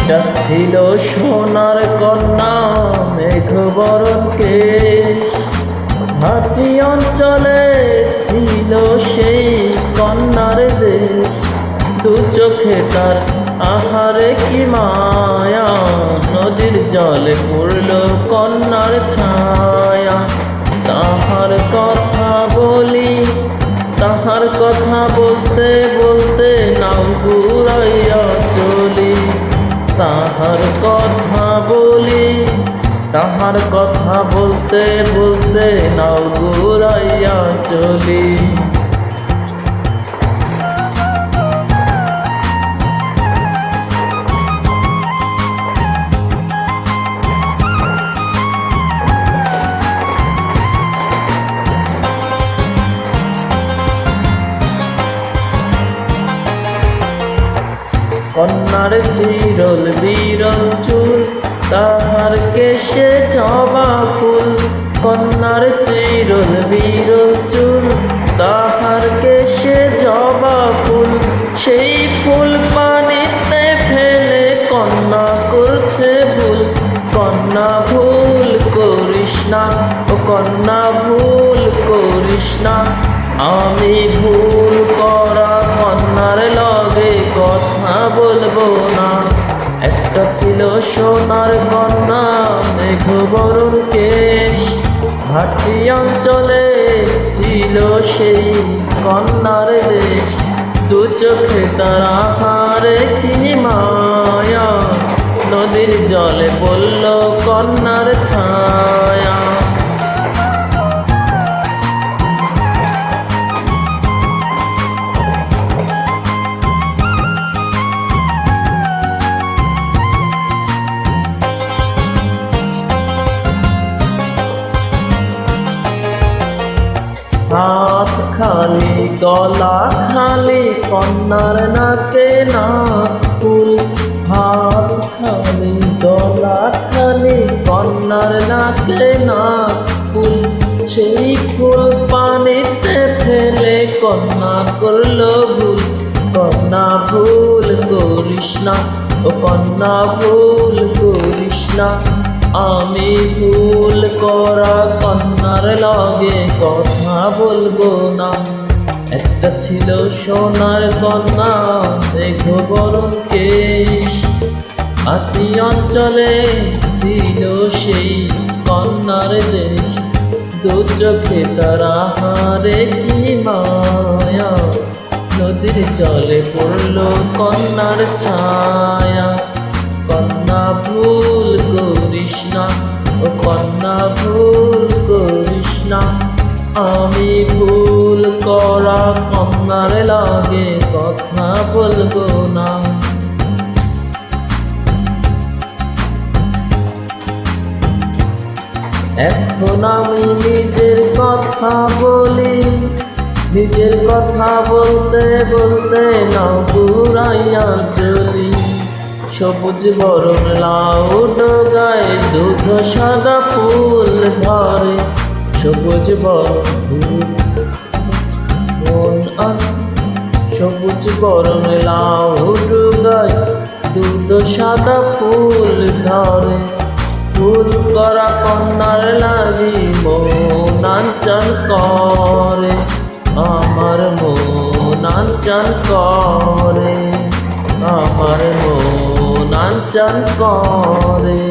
একটা ছিল সোনার কন্যা মেঘবরণ কেশ, ভাটি অঞ্চলে ছিল সেই কন্যার দেশ। দু চোখে তার আহারে কি মায়া, নদীর জলে পড়ল কন্যার ছায়া। তাহার কথা বলি, তাহার কথা বলতে বলতে নাও ঘুরাইয়া চলি। তাহার কথা বলি, তাহার কথা বলতে বলতে নাও ঘুরাইয়া চলি। কন্যার চিরল বিরল চুল, তাহার কেশে জবা ফুল। কন্যার চিরল বিরল চুল, তাহার কেশে জবা ফুল। সেই ফুল পানিতে ফেলে কন্যা করছে ভুল। কন্যা ভুল করিস না, ও কন্যা ভুল করিস না। আমি ভুল করা কন্যার লগে কথা বলবো না। একটা ছিল সোনার কন্যা মেঘবরণ কেশ, ভাটি অঞ্চলে ছিল সেই কন্যার দেশ। দু চোখে তার আহারে কি মায়া, নদীর জলে পড়ল কন্যার ছায়া। হাত খালি গলা খালি কন্যার নাকে নাক ফুল। হাত খালি গলা খালি কন্যার নাকে নাক ফুল। সেই ফুল পানিতে ফেলে কন্যা করল ভুল। কন্যা ভুল করিস না, ও কন্যা ভুল করিস না। আমি ভুল করা কন্যার লগে কথা বলবো না। একটা ছিল সোনার কন্যা মেঘবরণ কেশ, ভাটি অঞ্চলে ছিল সেই কন্যার দেশ। দু চোখে তার আহারে কি মায়া, নদীর জলে পড়ল কন্যার ছায়া। কন্যা ভুল করিস না, ও কন্যা ভুল করিস না। আমি ভুল করা কন্যার লাগে কথা বলবো না। এখন আমি নিজের কথা বলি, নিজের কথা বলতে বলতে নাও ঘুরাইয়া চলি। সবুজ বরণ লাউ ডগায় দুধ সাদা ফুল ধরে। সবুজ বরণ সবুজ বরণ লাউ ডগায় দুধ সাদা ফুল ধরে। ফুল করা কন্যার লাগি মন আনচান করে, আমার মন আনচান করে, আমার মন আনচান করে।